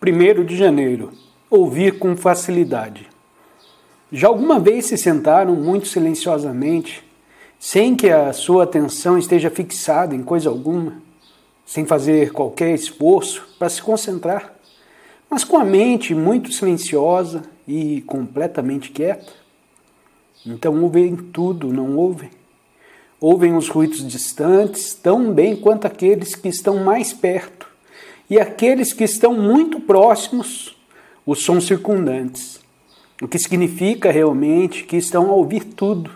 1º de janeiro. Ouvir com facilidade. Já alguma vez se sentaram muito silenciosamente, sem que a sua atenção esteja fixada em coisa alguma, sem fazer qualquer esforço para se concentrar, mas com a mente muito silenciosa e completamente quieta? Então ouvem tudo, não ouvem? Ouvem os ruídos distantes tão bem quanto aqueles que estão mais perto, e aqueles que estão muito próximos, os sons circundantes, o que significa realmente que estão a ouvir tudo.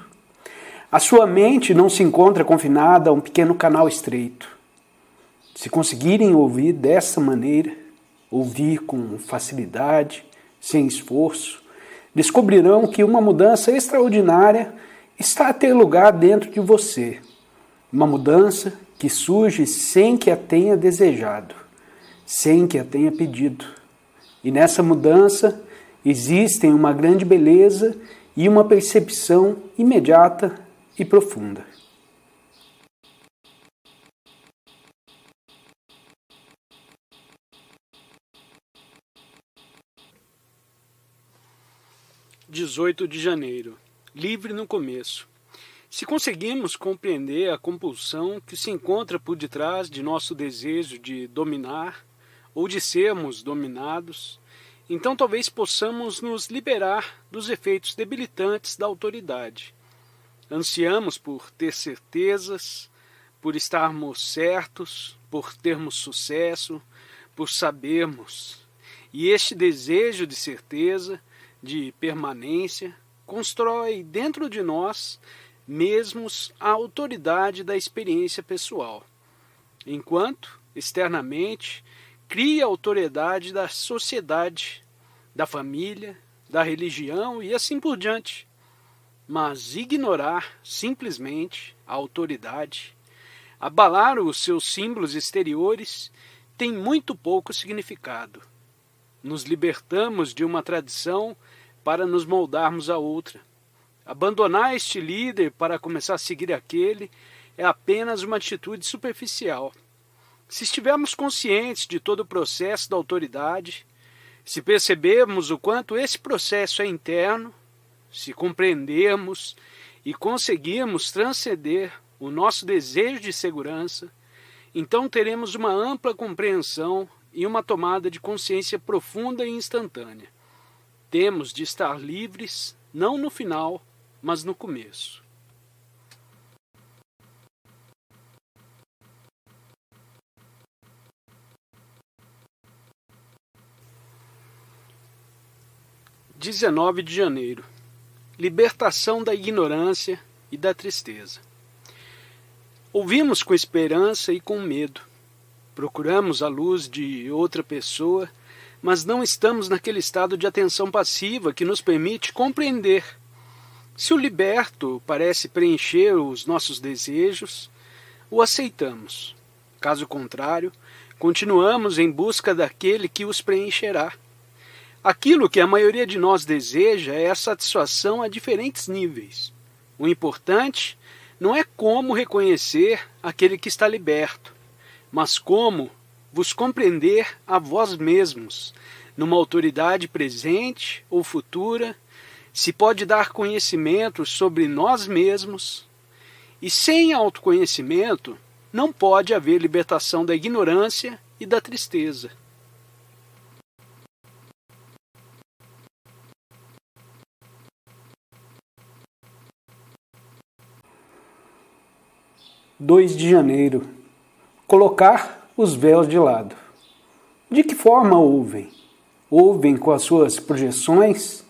A sua mente não se encontra confinada a um pequeno canal estreito. Se conseguirem ouvir dessa maneira, ouvir com facilidade, sem esforço, descobrirão que uma mudança extraordinária está a ter lugar dentro de você. Uma mudança que surge sem que a tenha desejado, sem que a tenha pedido. E nessa mudança existem uma grande beleza e uma percepção imediata e profunda. (18 de janeiro). Livre no começo. Se conseguimos compreender a compulsão que se encontra por detrás de nosso desejo de dominar ou de sermos dominados, então talvez possamos nos liberar dos efeitos debilitantes da autoridade. Ansiamos por ter certezas, por estarmos certos, por termos sucesso, por sabermos. E este desejo de certeza, de permanência, constrói dentro de nós mesmos a autoridade da experiência pessoal, enquanto, externamente, cria a autoridade da sociedade, da família, da religião e assim por diante. Mas ignorar simplesmente a autoridade, abalar os seus símbolos exteriores, tem muito pouco significado. Nos libertamos de uma tradição para nos moldarmos a outra. Abandonar este líder para começar a seguir aquele é apenas uma atitude superficial. Se estivermos conscientes de todo o processo da autoridade, se percebermos o quanto esse processo é interno, se compreendermos e conseguirmos transcender o nosso desejo de segurança, então teremos uma ampla compreensão e uma tomada de consciência profunda e instantânea. Temos de estar livres, não no final, mas no começo. (19 de janeiro). Libertação da ignorância e da tristeza. Ouvimos com esperança e com medo. Procuramos a luz de outra pessoa, mas não estamos naquele estado de atenção passiva que nos permite compreender. Se o liberto parece preencher os nossos desejos, o aceitamos. Caso contrário, continuamos em busca daquele que os preencherá. Aquilo que a maioria de nós deseja é a satisfação a diferentes níveis. O importante não é como reconhecer aquele que está liberto, mas como vos compreender a vós mesmos, numa autoridade presente ou futura, se pode dar conhecimento sobre nós mesmos, e sem autoconhecimento não pode haver libertação da ignorância e da tristeza. (2 de janeiro). Colocar os véus de lado. De que forma ouvem? Ouvem com as suas projeções,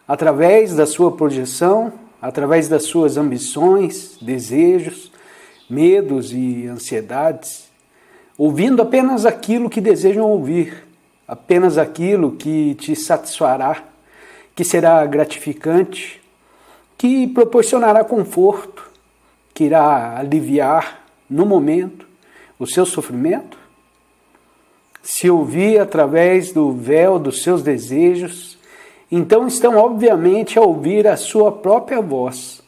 através da sua projeção, através das suas ambições, desejos, medos e ansiedades, ouvindo apenas aquilo que desejam ouvir, apenas aquilo que te satisfará, que será gratificante, que proporcionará conforto, que irá aliviar no momento o seu sofrimento? Se ouvir através do véu dos seus desejos, então estão obviamente a ouvir a sua própria voz,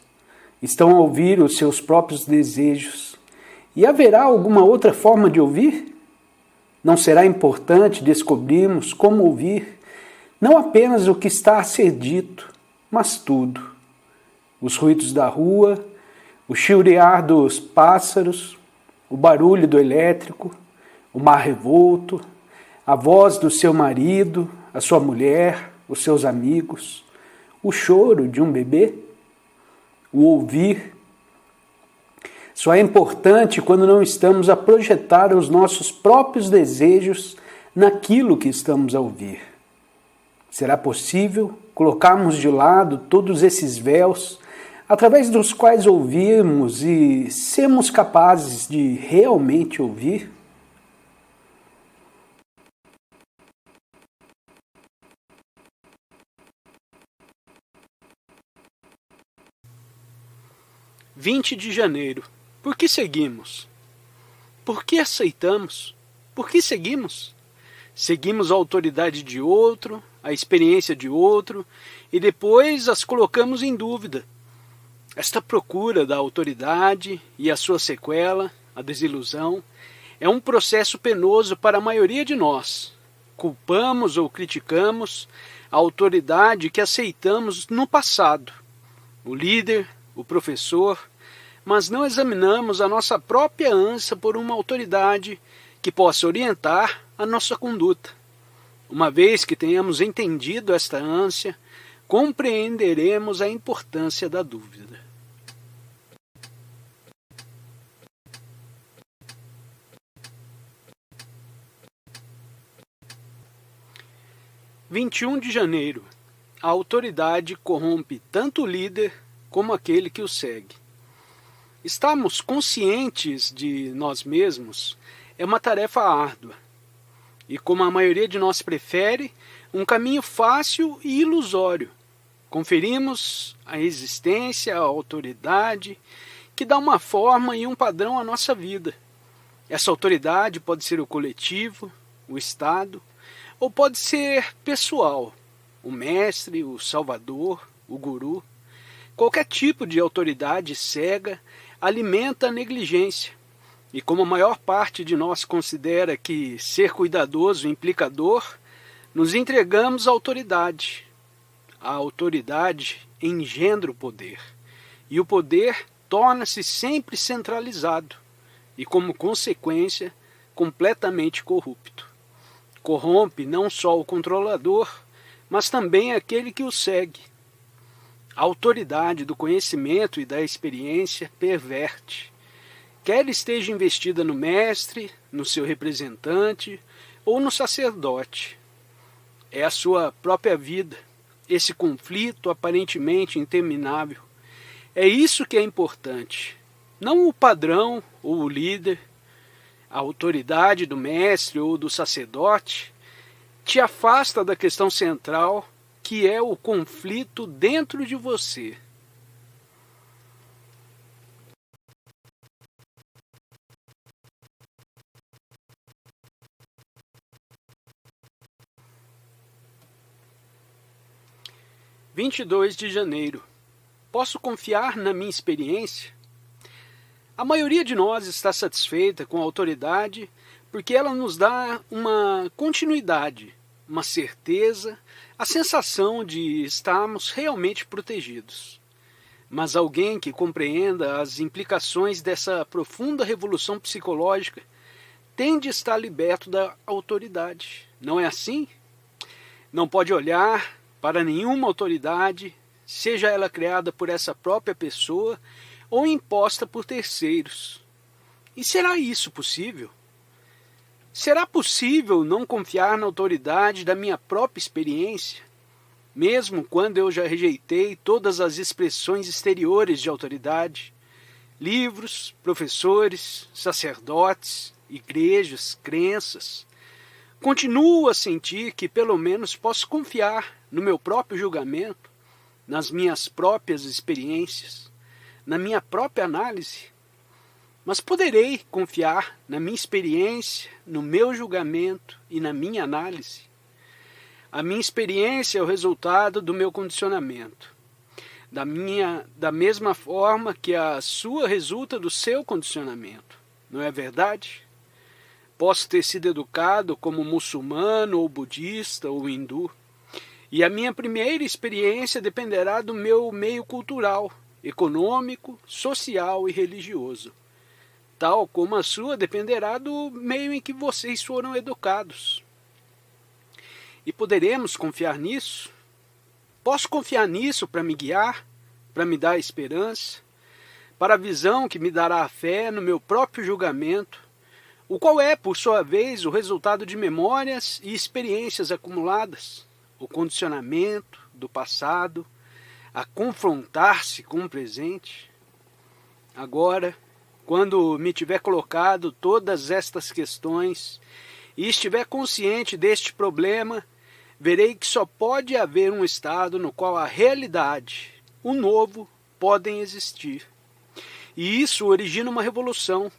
estão a ouvir os seus próprios desejos. E haverá alguma outra forma de ouvir? Não será importante descobrirmos como ouvir não apenas o que está a ser dito, mas tudo. Os ruídos da rua, o chilrear dos pássaros, o barulho do elétrico, o mar revolto, a voz do seu marido, a sua mulher, os seus amigos, o choro de um bebê, o ouvir. Só é importante quando não estamos a projetar os nossos próprios desejos naquilo que estamos a ouvir. Será possível colocarmos de lado todos esses véus através dos quais ouvimos e sermos capazes de realmente ouvir? (20 de janeiro) Por que seguimos? Por que aceitamos? Por que seguimos? Seguimos a autoridade de outro, a experiência de outro, e depois as colocamos em dúvida. Esta procura da autoridade e a sua sequela, a desilusão, é um processo penoso para a maioria de nós. Culpamos ou criticamos a autoridade que aceitamos no passado, o líder, o professor, mas não examinamos a nossa própria ânsia por uma autoridade que possa orientar a nossa conduta. Uma vez que tenhamos entendido esta ânsia, compreenderemos a importância da dúvida. (21 de janeiro) A autoridade corrompe tanto o líder como aquele que o segue. Estarmos conscientes de nós mesmos é uma tarefa árdua. E como a maioria de nós prefere, um caminho fácil e ilusório. Conferimos a existência, a autoridade, que dá uma forma e um padrão à nossa vida. Essa autoridade pode ser o coletivo, o Estado, ou pode ser pessoal, o mestre, o salvador, o guru. Qualquer tipo de autoridade cega alimenta a negligência. E como a maior parte de nós considera que ser cuidadoso implica dor, nos entregamos à autoridade. A autoridade engendra o poder, e o poder torna-se sempre centralizado, e como consequência, completamente corrupto. Corrompe não só o controlador, mas também aquele que o segue. A autoridade do conhecimento e da experiência perverte. Quer esteja investida no mestre, no seu representante ou no sacerdote. É a sua própria vida, esse conflito aparentemente interminável. É isso que é importante, não o padrão ou o líder, a autoridade do mestre ou do sacerdote, te afasta da questão central, que é o conflito dentro de você. (22 de janeiro) Posso confiar na minha experiência? A maioria de nós está satisfeita com a autoridade porque ela nos dá uma continuidade, uma certeza, a sensação de estarmos realmente protegidos. Mas alguém que compreenda as implicações dessa profunda revolução psicológica tende a estar liberto da autoridade. Não é assim? Não pode olhar para nenhuma autoridade, seja ela criada por essa própria pessoa ou imposta por terceiros. E será isso possível? Será possível não confiar na autoridade da minha própria experiência, mesmo quando eu já rejeitei todas as expressões exteriores de autoridade, livros, professores, sacerdotes, igrejas, crenças? Continuo a sentir que pelo menos posso confiar no meu próprio julgamento, nas minhas próprias experiências, na minha própria análise. Mas poderei confiar na minha experiência, no meu julgamento e na minha análise? A minha experiência é o resultado do meu condicionamento, da mesma forma que a sua resulta do seu condicionamento. Não é verdade? Posso ter sido educado como muçulmano, ou budista, ou hindu. E a minha primeira experiência dependerá do meu meio cultural, econômico, social e religioso. Tal como a sua dependerá do meio em que vocês foram educados. E poderemos confiar nisso? Posso confiar nisso para me guiar, para me dar esperança, para a visão que me dará a fé no meu próprio julgamento, o qual é, por sua vez, o resultado de memórias e experiências acumuladas, o condicionamento do passado, a confrontar-se com o presente. Agora, quando me tiver colocado todas estas questões e estiver consciente deste problema, verei que só pode haver um estado no qual a realidade, o novo, podem existir. E isso origina uma revolução.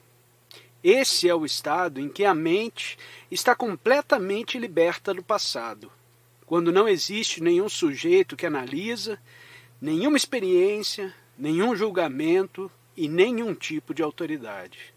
Esse é o estado em que a mente está completamente liberta do passado, quando não existe nenhum sujeito que analisa, nenhuma experiência, nenhum julgamento e nenhum tipo de autoridade.